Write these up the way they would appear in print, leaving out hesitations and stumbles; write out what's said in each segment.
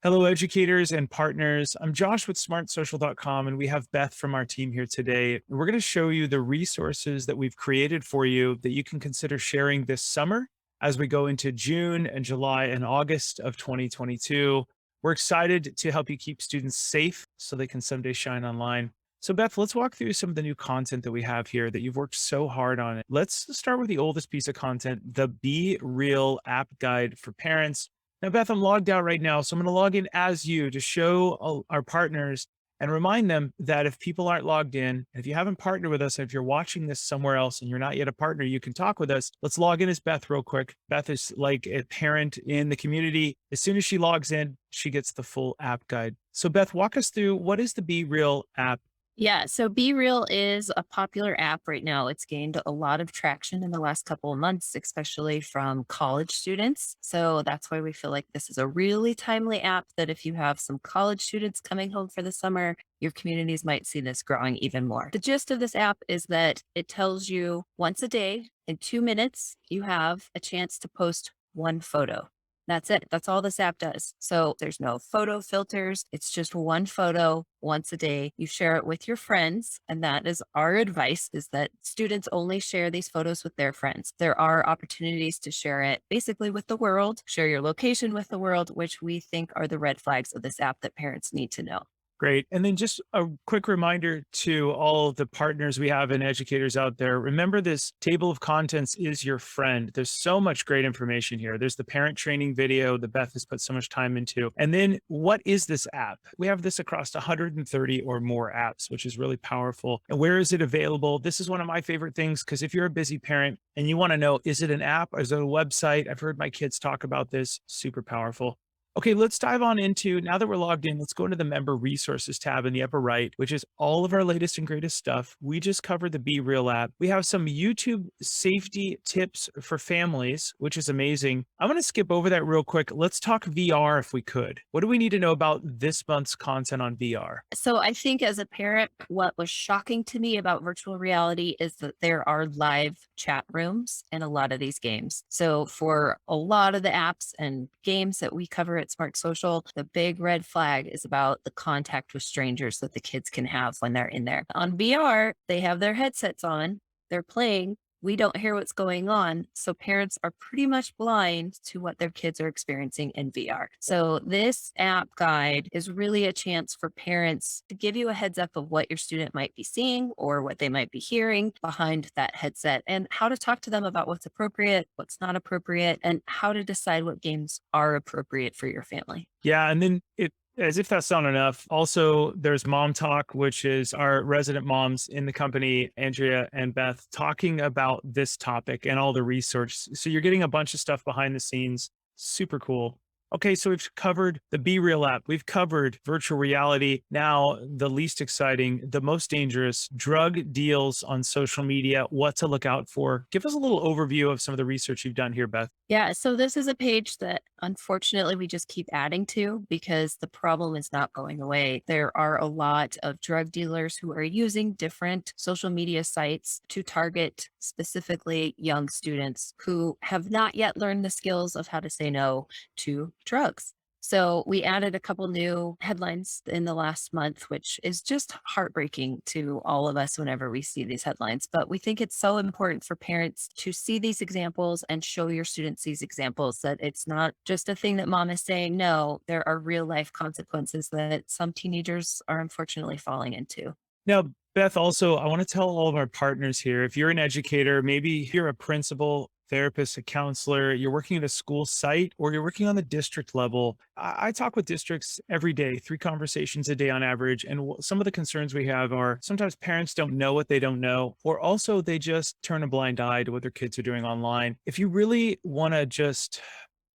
Hello, educators and partners. I'm Josh with SmartSocial.com, and we have Beth from our team here today. We're going to show you the resources that we've created for you that you can consider sharing this summer as we go into June and July and August of 2022. We're excited to help you keep students safe so they can someday shine online. So, Beth, let's walk through some of the new content that we have here that you've worked so hard on. Let's start with the oldest piece of content, the Be Real app guide for parents. Now, Beth, I'm logged out right now, so I'm going to log in as you to show our partners and remind them that if people aren't logged in, if you haven't partnered with us, if you're watching this somewhere else and you're not yet a partner, you can talk with us. Let's log in as Beth real quick. Beth is like a parent in the community. As soon as she logs in, she gets the full app guide. So, Beth, walk us through what is the Be Real app? Yeah, so Be Real is a popular app right now. It's gained a lot of traction in the last couple of months, especially from college students. So that's why we feel like this is a really timely app that if you have some college students coming home for the summer, your communities might see this growing even more. The gist of this app is that it tells you once a day, in 2 minutes, you have a chance to post one photo. That's it. That's all this app does. So there's no photo filters. It's just one photo once a day. You share it with your friends. And that is our advice is that students only share these photos with their friends. There are opportunities to share it basically with the world, share your location with the world, which we think are the red flags of this app that parents need to know. Great. And then just a quick reminder to all the partners we have and educators out there. Remember, this table of contents is your friend. There's so much great information here. There's the parent training video that Beth has put so much time into. And then what is this app? We have this across 130 or more apps, which is really powerful. And where is it available? This is one of my favorite things because if you're a busy parent and you want to know, is it an app or is it a website? I've heard my kids talk about this. Super powerful. Okay, let's dive on into, now that we're logged in, let's go into the member resources tab in the upper right, which is all of our latest and greatest stuff. We just covered the Be Real app. We have some YouTube safety tips for families, which is amazing. I'm going to skip over that real quick. Let's talk VR if we could. What do we need to know about this month's content on VR? So I think as a parent, what was shocking to me about virtual reality is that there are live chat rooms in a lot of these games. So for a lot of the apps and games that we cover at Smart Social, the big red flag is about the contact with strangers that the kids can have when they're in there. On VR, they have their headsets on, they're playing. We don't hear what's going on. So parents are pretty much blind to what their kids are experiencing in VR. So this app guide is really a chance for parents to give you a heads up of what your student might be seeing or what they might be hearing behind that headset and how to talk to them about what's appropriate, what's not appropriate, and how to decide what games are appropriate for your family. Yeah, and then as if that's not enough, also there's Mom Talk, which is our resident moms in the company, Andrea and Beth, talking about this topic and all the research. So you're getting a bunch of stuff behind the scenes. Super cool. Okay, so we've covered the Be Real app. We've covered virtual reality. Now, the least exciting, the most dangerous, drug deals on social media, what to look out for. Give us a little overview of some of the research you've done here, Beth. Yeah, so this is a page that unfortunately we just keep adding to because the problem is not going away. There are a lot of drug dealers who are using different social media sites to target specifically young students who have not yet learned the skills of how to say no to drugs. So we added a couple new headlines in the last month, which is just heartbreaking to all of us whenever we see these headlines. But we think it's so important for parents to see these examples and show your students these examples that it's not just a thing that mom is saying. No, there are real life consequences that some teenagers are unfortunately falling into. Now, Beth, also, I want to tell all of our partners here, if you're an educator, maybe you're a principal, therapist, a counselor, you're working at a school site, or you're working on the district level. I talk with districts every day, 3 conversations a day on average. And some of the concerns we have are sometimes parents don't know what they don't know, or also they just turn a blind eye to what their kids are doing online. If you really want to just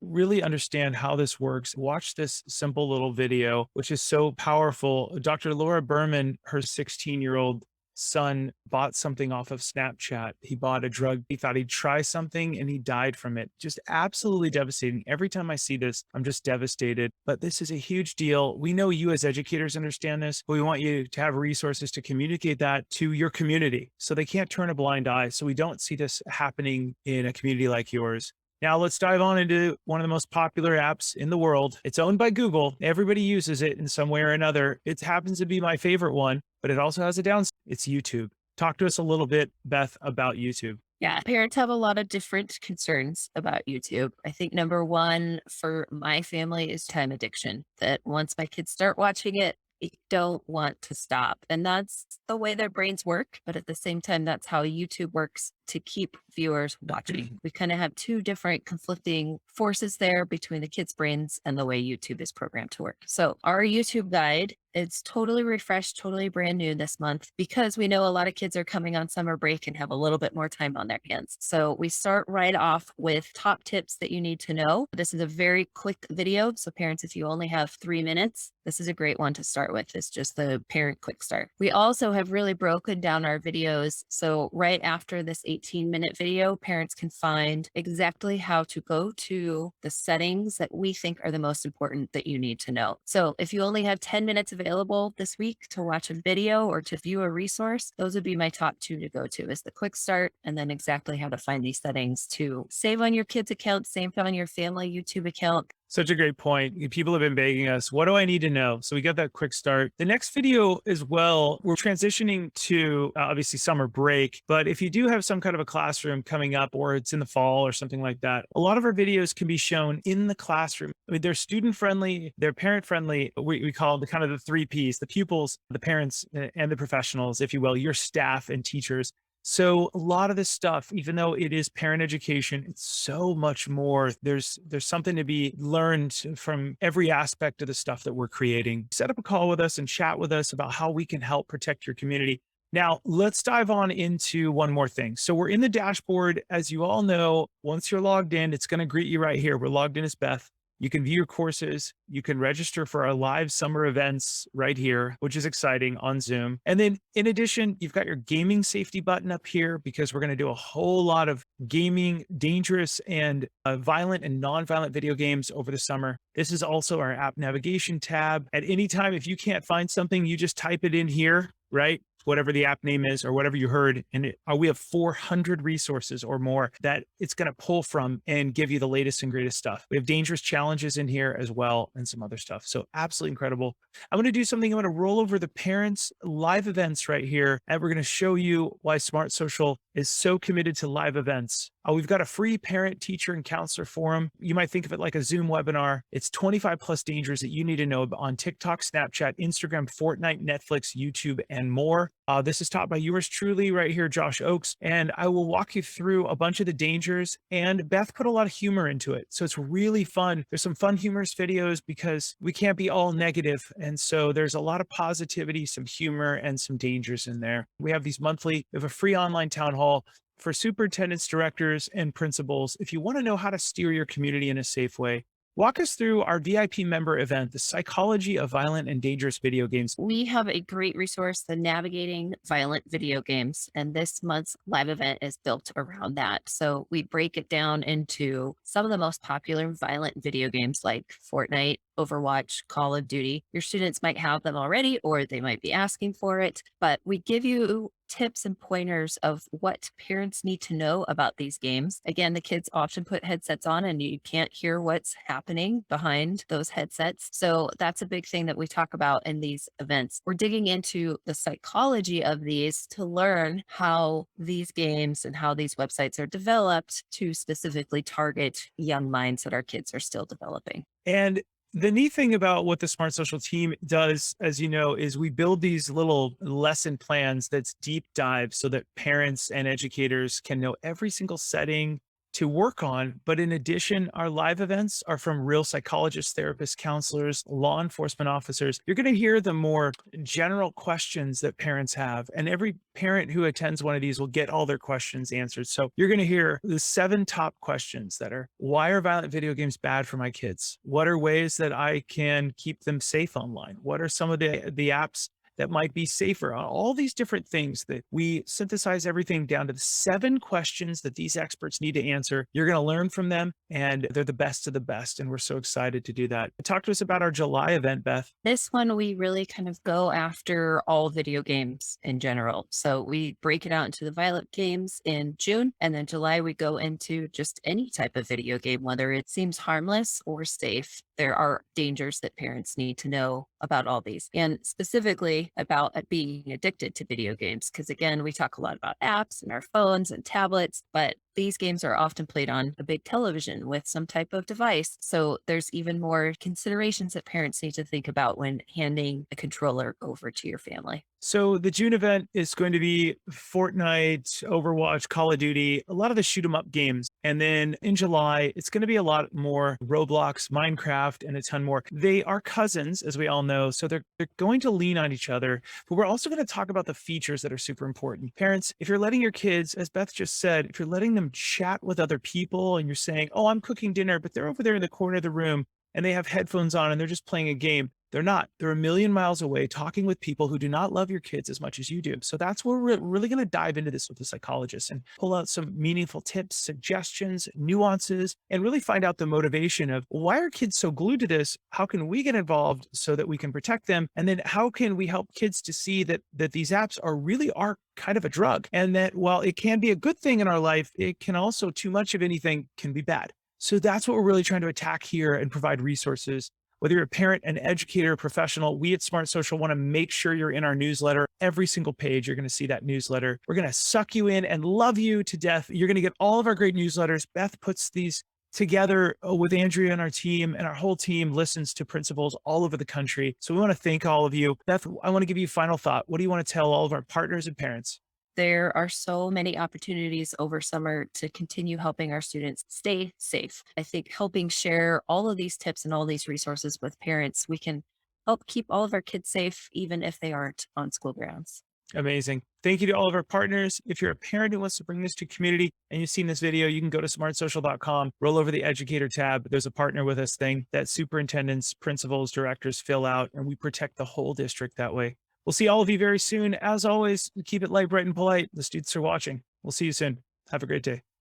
really understand how this works, watch this simple little video, which is so powerful. Dr. Laura Berman, her 16-year-old son bought something off of Snapchat. He bought a drug. He thought he'd try something and he died from it. Just absolutely devastating. Every time I see this, I'm just devastated. But this is a huge deal. We know you as educators understand this, but we want you to have resources to communicate that to your community so they can't turn a blind eye. So we don't see this happening in a community like yours. Now let's dive on into one of the most popular apps in the world. It's owned by Google. Everybody uses it in some way or another. It happens to be my favorite one, but it also has a downside. It's YouTube. Talk to us a little bit, Beth, about YouTube. Yeah, parents have a lot of different concerns about YouTube. I think number one for my family is time addiction, that once my kids start watching it, they don't want to stop. And that's the way their brains work. But at the same time, that's how YouTube works to keep viewers watching. We kind of have two different conflicting forces there between the kids' brains and the way YouTube is programmed to work. So, our YouTube guide, it's totally refreshed, totally brand new this month because we know a lot of kids are coming on summer break and have a little bit more time on their hands. So we start right off with top tips that you need to know. This is a very quick video. So parents, if you only have 3 minutes, this is a great one to start with. It's just the parent quick start. We also have really broken down our videos. So right after this 18-minute video, parents can find exactly how to go to the settings that we think are the most important that you need to know. So if you only have 10 minutes available this week to watch a video or to view a resource, those would be my top two to go to, is the quick start and then exactly how to find these settings to save on your kids' account, save on your family YouTube account. Such a great point. People have been begging us, what do I need to know? So we got that quick start. The next video as well, we're transitioning to obviously summer break, but if you do have some kind of a classroom coming up or it's in the fall or something like that, a lot of our videos can be shown in the classroom. I mean, they're student friendly, they're parent friendly. We call the kind of the three Ps, the pupils, the parents, and the professionals, if you will, your staff and teachers. So a lot of this stuff, even though it is parent education, it's so much more. There's something to be learned from every aspect of the stuff that we're creating. Set up a call with us and chat with us about how we can help protect your community. Now, let's dive on into one more thing. So we're in the dashboard. As you all know, once you're logged in, it's going to greet you right here. We're logged in as Beth. You can view your courses. You can register for our live summer events right here, which is exciting on Zoom. And then in addition, you've got your gaming safety button up here because we're going to do a whole lot of gaming, dangerous and violent and non-violent video games over the summer. This is also our app navigation tab. At any time, if you can't find something, you just type it in here, right? Whatever the app name is or whatever you heard. And we have 400 resources or more that it's going to pull from and give you the latest and greatest stuff. We have dangerous challenges in here as well and some other stuff. So absolutely incredible. I'm going to do something. I'm going to roll over the parents live events right here. And we're going to show you why Smart Social is so committed to live events. We've got a free parent, teacher, and counselor forum. You might think of it like a Zoom webinar. It's 25 plus dangers that you need to know on TikTok, Snapchat, Instagram, Fortnite, Netflix, YouTube, and more. This is taught by yours truly right here, Josh Ochs, and I will walk you through a bunch of the dangers, and Beth put a lot of humor into it. So it's really fun. There's some fun, humorous videos because we can't be all negative. And so there's a lot of positivity, some humor, and some dangers in there. We have these monthly, we have a free online town hall for superintendents, directors, and principals. If you want to know how to steer your community in a safe way, walk us through our VIP member event, the psychology of violent and dangerous video games. We have a great resource, the Navigating Violent Video Games, and this month's live event is built around that. So we break it down into some of the most popular violent video games like Fortnite, Overwatch, Call of Duty. Your students might have them already, or they might be asking for it, but we give you tips and pointers of what parents need to know about these games. Again, the kids often put headsets on and you can't hear what's happening behind those headsets. So that's a big thing that we talk about in these events. We're digging into the psychology of these to learn how these games and how these websites are developed to specifically target young minds that our kids are still developing. And the neat thing about what the Smart Social team does, as you know, is we build these little lesson plans that's deep dive so that parents and educators can know every single setting to work on. But in addition, our live events are from real psychologists, therapists, counselors, law enforcement officers. You're going to hear the more general questions that parents have. And every parent who attends one of these will get all their questions answered. So you're going to hear the 7 top questions that are, why are violent video games bad for my kids? What are ways that I can keep them safe online? What are some of the apps that might be safer, all these different things that we synthesize everything down to the 7 questions that these experts need to answer. You're going to learn from them, and they're the best of the best. And we're so excited to do that. Talk to us about our July event, Beth. This one, we really kind of go after all video games in general. So we break it out into the violet games in June, and then July, we go into just any type of video game, whether it seems harmless or safe. There are dangers that parents need to know about all these, and specifically about being addicted to video games. Because again, we talk a lot about apps and our phones and tablets, but these games are often played on a big television with some type of device. So there's even more considerations that parents need to think about when handing a controller over to your family. So the June event is going to be Fortnite, Overwatch, Call of Duty, a lot of the shoot 'em up games. And then in July, it's going to be a lot more Roblox, Minecraft, and a ton more. They are cousins, as we all know, so they're going to lean on each other. But we're also going to talk about the features that are super important. Parents, if you're letting your kids, as Beth just said, if you're letting them chat with other people and you're saying, "Oh, I'm cooking dinner," but they're over there in the corner of the room and they have headphones on and they're just playing a game. They're not. They're a million miles away talking with people who do not love your kids as much as you do. So that's where we're really going to dive into this with the psychologist and pull out some meaningful tips, suggestions, nuances, and really find out the motivation of why are kids so glued to this? How can we get involved so that we can protect them? And then how can we help kids to see that these apps are kind of a drug, and that while it can be a good thing in our life, it can also, too much of anything can be bad. So that's what we're really trying to attack here and provide resources. Whether you're a parent, an educator, a professional, we at Smart Social want to make sure you're in our newsletter. Every single page, you're going to see that newsletter. We're going to suck you in and love you to death. You're going to get all of our great newsletters. Beth puts these together with Andrea and our team, and our whole team listens to principals all over the country. So we want to thank all of you. Beth, I want to give you a final thought. What do you want to tell all of our partners and parents? There are so many opportunities over summer to continue helping our students stay safe. I think helping share all of these tips and all these resources with parents, we can help keep all of our kids safe, even if they aren't on school grounds. Amazing. Thank you to all of our partners. If you're a parent who wants to bring this to community and you've seen this video, you can go to smartsocial.com, roll over the educator tab. There's a partner with us thing that superintendents, principals, directors fill out, and we protect the whole district that way. We'll see all of you very soon. As always, keep it light, bright, and polite. The students are watching. We'll see you soon. Have a great day.